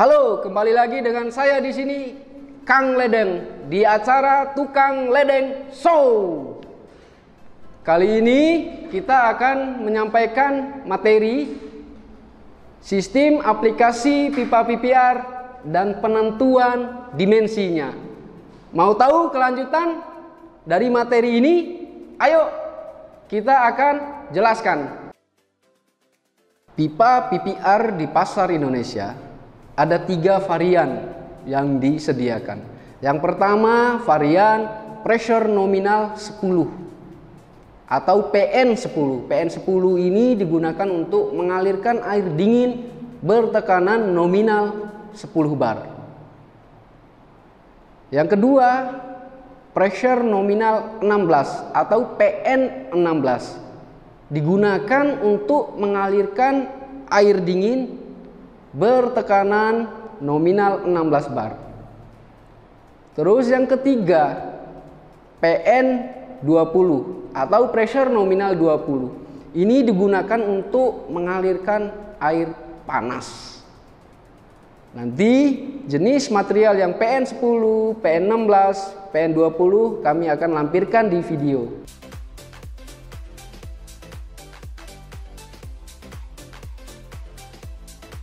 Halo, kembali lagi dengan saya di sini, Kang Ledeng, di acara Tukang Ledeng Show. Kali ini kita akan menyampaikan materi sistem aplikasi pipa PPR dan penentuan dimensinya. Mau tahu kelanjutan dari materi ini? Ayo kita akan jelaskan. Pipa PPR di pasar Indonesia ada 3 varian yang disediakan. Yang pertama varian pressure nominal 10 atau PN10. PN10 ini digunakan untuk mengalirkan air dingin bertekanan nominal 10 bar. Yang kedua pressure nominal 16 atau PN16, digunakan untuk mengalirkan air dingin bertekanan nominal 16 bar. Terus yang ketiga PN20 atau pressure nominal 20. Ini digunakan untuk mengalirkan air panas. Nanti jenis material yang PN10, PN16, PN20 kami akan lampirkan di video.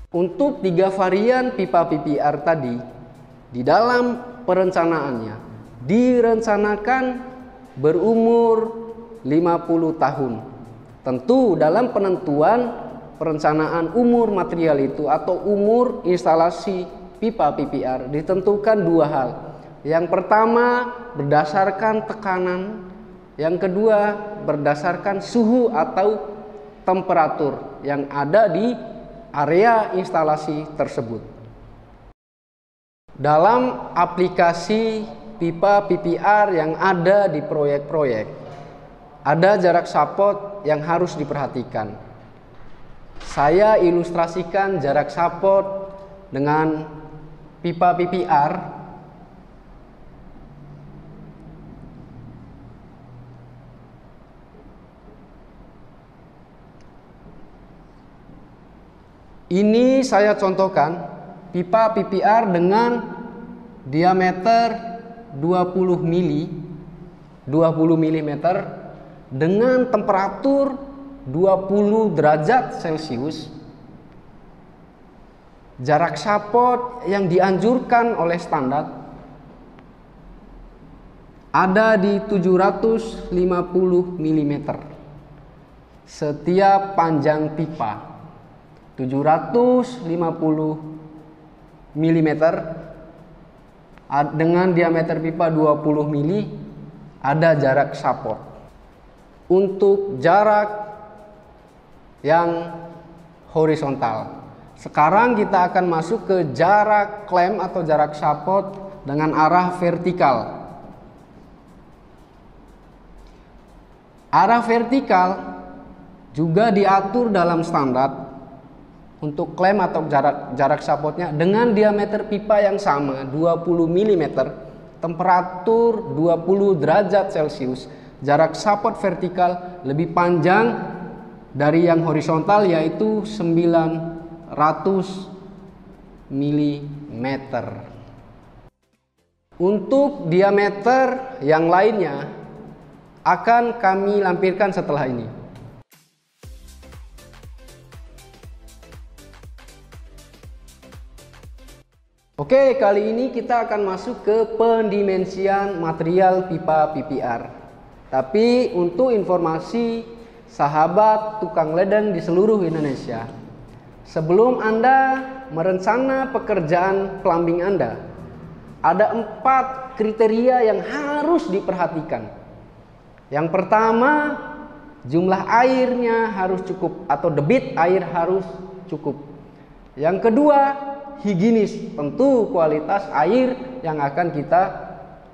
Untuk 3 varian pipa PPR tadi, di dalam perencanaannya direncanakan berumur 50 tahun. Tentu dalam penentuan perencanaan umur material itu atau umur instalasi pipa PPR ditentukan 2 hal. Yang pertama berdasarkan tekanan, yang kedua berdasarkan suhu atau temperatur yang ada di area instalasi tersebut. Dalam aplikasi pipa PPR yang ada di proyek-proyek, ada jarak support yang harus diperhatikan. Saya ilustrasikan jarak support dengan pipa PPR. Ini saya contohkan pipa PPR dengan diameter 20 mm dengan temperatur 20 derajat Celcius. Jarak support yang dianjurkan oleh standar ada di 750 mm setiap panjang pipa. 750 mm dengan diameter pipa 20 mm ada jarak support. Untuk jarak yang horizontal, sekarang kita akan masuk ke jarak klem atau jarak support dengan arah vertikal. Arah vertikal juga diatur dalam standar untuk klem atau jarak supportnya dengan diameter pipa yang sama 20 mm, temperatur 20 derajat Celcius. Jarak support vertikal lebih panjang dari yang horizontal yaitu 900 mm. Untuk diameter yang lainnya akan kami lampirkan setelah ini. Oke, kali ini kita akan masuk ke pendimensian material pipa PPR. Tapi untuk informasi sahabat tukang ledeng di seluruh Indonesia, sebelum Anda merencana pekerjaan plumbing Anda, ada 4 kriteria yang harus diperhatikan. Yang pertama, jumlah airnya harus cukup atau debit air harus cukup. Yang kedua, higienis, tentu kualitas air yang akan kita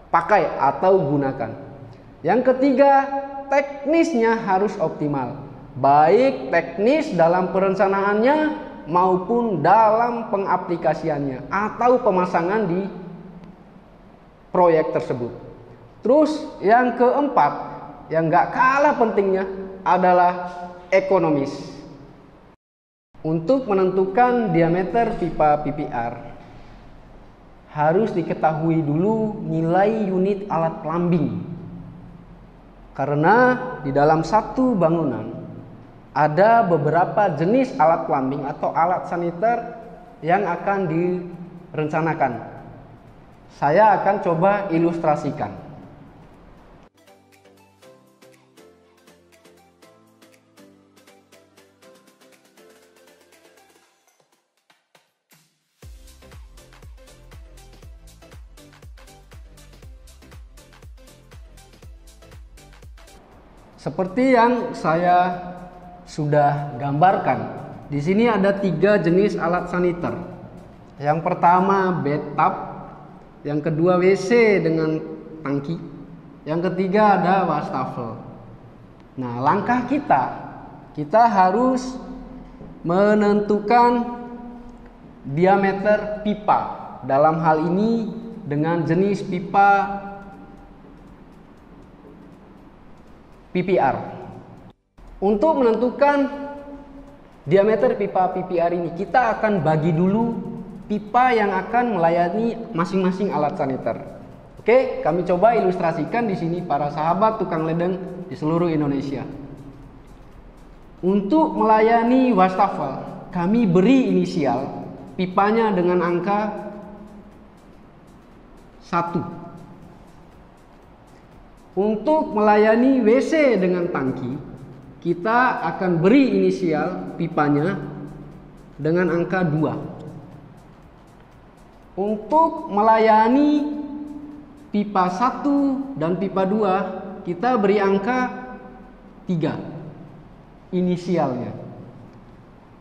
pakai atau gunakan. Yang ketiga, teknisnya harus optimal, baik teknis dalam perencanaannya maupun dalam pengaplikasiannya atau pemasangan di proyek tersebut. Terus yang keempat, yang gak kalah pentingnya adalah ekonomis. Untuk menentukan diameter pipa PPR, harus diketahui dulu nilai unit alat plumbing. Karena di dalam satu bangunan ada beberapa jenis alat plumbing atau alat saniter yang akan direncanakan. Saya akan coba ilustrasikan. Seperti yang saya sudah gambarkan, di sini ada 3 jenis alat saniter. Yang pertama bathtub, yang kedua WC dengan tangki, yang ketiga ada wastafel. Nah, langkah kita harus menentukan diameter pipa. Dalam hal ini dengan jenis pipa PPR. Untuk menentukan diameter pipa PPR ini, kita akan bagi dulu pipa yang akan melayani masing-masing alat saniter. Oke, kami coba ilustrasikan di sini para sahabat tukang ledeng di seluruh Indonesia. Untuk melayani wastafel, kami beri inisial pipanya dengan angka 1. Untuk melayani WC dengan tangki, kita akan beri inisial pipanya dengan angka 2. Untuk melayani pipa 1 dan pipa 2, kita beri angka 3 inisialnya.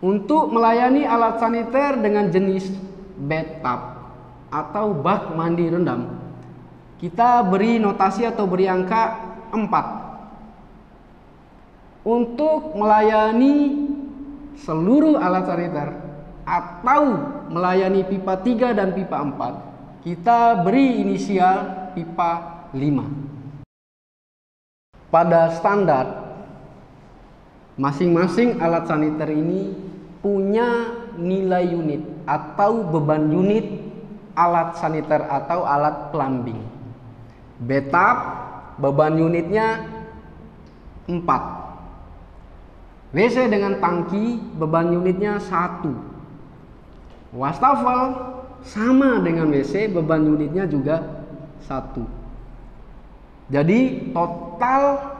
Untuk melayani alat saniter dengan jenis bathtub atau bak mandi rendam, kita beri notasi atau beri angka 4. Untuk melayani seluruh alat saniter atau melayani pipa 3 dan pipa 4, kita beri inisial pipa 5. Pada standar, masing-masing alat saniter ini punya nilai unit atau beban unit alat saniter atau alat plumbing. Bathtub beban unitnya 4. WC dengan tangki beban unitnya 1. Wastafel sama dengan WC, beban unitnya juga 1. Jadi total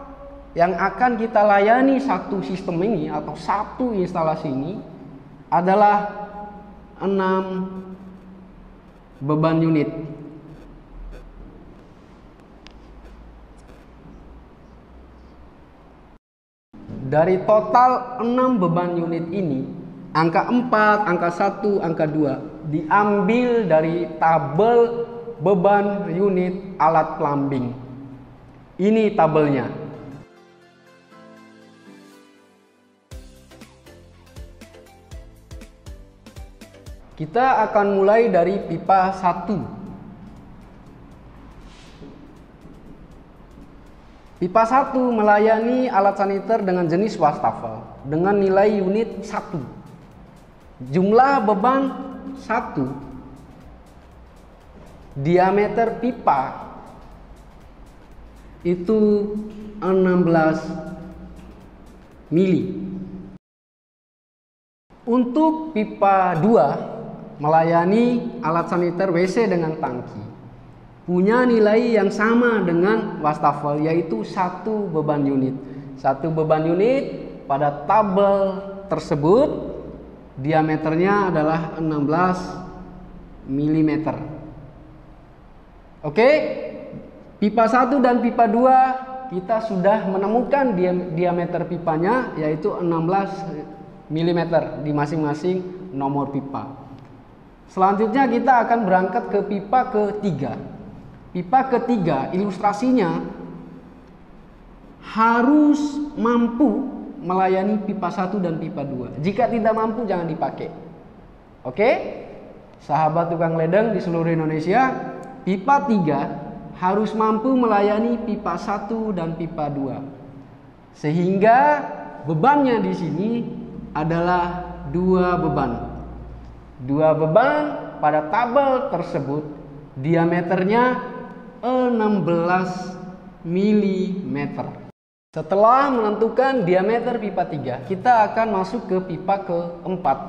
yang akan kita layani satu sistem ini atau satu instalasi ini adalah 6 beban unit. Dari total 6 beban unit ini, angka 4, angka 1, angka 2 diambil dari tabel beban unit alat plumbing. Ini tabelnya. Kita akan mulai dari pipa 1. Pipa 1 melayani alat saniter dengan jenis wastafel dengan nilai unit 1. Jumlah beban 1. Diameter pipa itu 16 mili. Untuk pipa 2 melayani alat saniter WC dengan tangki, punya nilai yang sama dengan wastafel, yaitu 1 beban unit. 1 beban unit pada tabel tersebut diameternya adalah 16 mm. Oke, pipa 1 dan pipa 2 kita sudah menemukan diameter pipanya, yaitu 16 mm di masing-masing nomor pipa. Selanjutnya kita akan berangkat ke pipa ketiga. Pipa ketiga ilustrasinya harus mampu melayani pipa 1 dan pipa 2. Jika tidak mampu jangan dipakai. Oke? Sahabat tukang ledeng di seluruh Indonesia, pipa 3 harus mampu melayani pipa 1 dan pipa 2. Sehingga bebannya di sini adalah 2 beban. 2 beban pada tabel tersebut diameternya 16 mm. Setelah menentukan diameter pipa 3, kita akan masuk ke pipa keempat.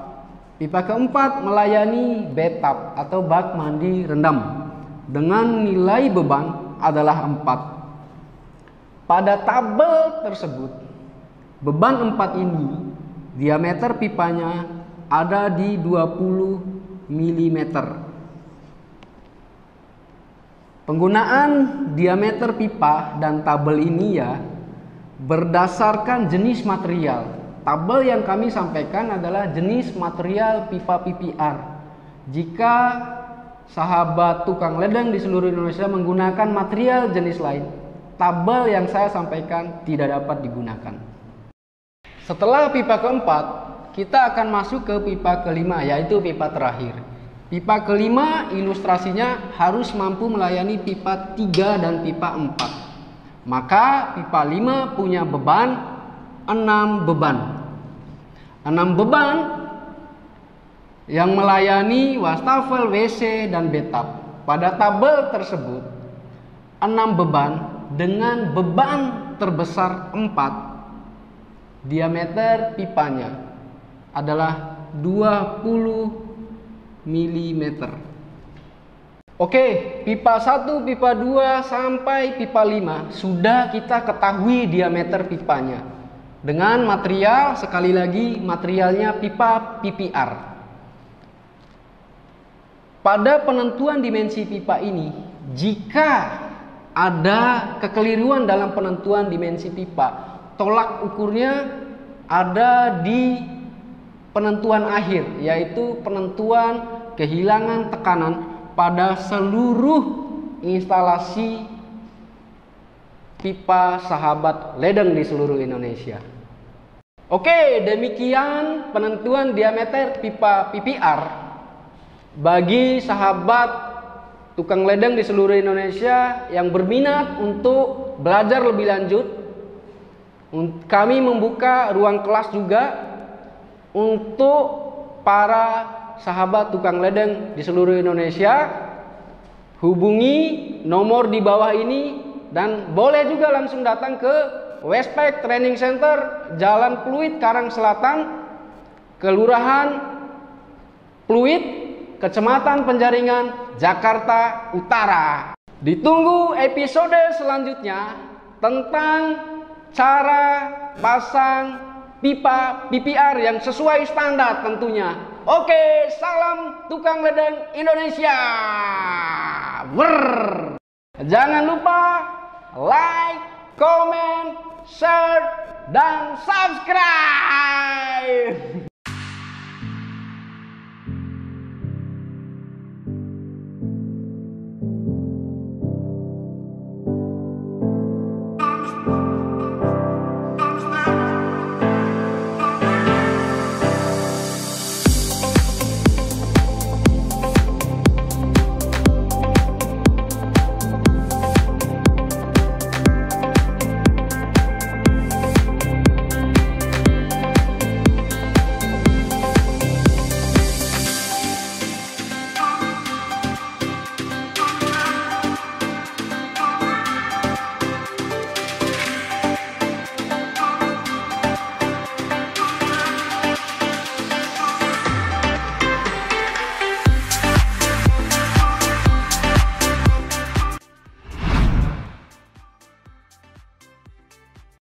Pipa keempat melayani bathtub atau bak mandi rendam dengan nilai beban adalah 4. Pada tabel tersebut, beban 4 ini diameter pipanya ada di 20 mm. Penggunaan diameter pipa dan tabel ini ya berdasarkan jenis material. Tabel yang kami sampaikan adalah jenis material pipa PPR. Jika sahabat tukang ledeng di seluruh Indonesia menggunakan material jenis lain, tabel yang saya sampaikan tidak dapat digunakan. Setelah pipa keempat, kita akan masuk ke pipa kelima, yaitu pipa terakhir. Pipa kelima ilustrasinya harus mampu melayani pipa 3 dan pipa 4. Maka pipa 5 punya beban 6 beban. 6 beban yang melayani wastafel, WC, dan bathtub. Pada tabel tersebut, 6 beban dengan beban terbesar 4, diameter pipanya adalah 20 mm. Oke, pipa 1, pipa 2 sampai pipa 5 sudah kita ketahui diameter pipanya. Dengan material, sekali lagi materialnya pipa PPR. Pada penentuan dimensi pipa ini, jika ada kekeliruan dalam penentuan dimensi pipa, tolak ukurnya ada di penentuan akhir, yaitu penentuan kehilangan tekanan pada seluruh instalasi pipa sahabat ledeng di seluruh Indonesia. Oke, demikian penentuan diameter pipa PPR bagi sahabat tukang ledeng di seluruh Indonesia yang berminat untuk belajar lebih lanjut. Kami membuka ruang kelas juga untuk para sahabat tukang ledeng di seluruh Indonesia. Hubungi nomor di bawah ini dan boleh juga langsung datang ke Westpac Training Center, Jalan Pluit, Karang Selatan, Kelurahan Pluit, Kecamatan Penjaringan, Jakarta Utara. Ditunggu episode selanjutnya tentang cara pasang pipa PPR yang sesuai standar tentunya. Oke, salam tukang ledeng Indonesia. Jangan lupa like, comment, share, dan subscribe.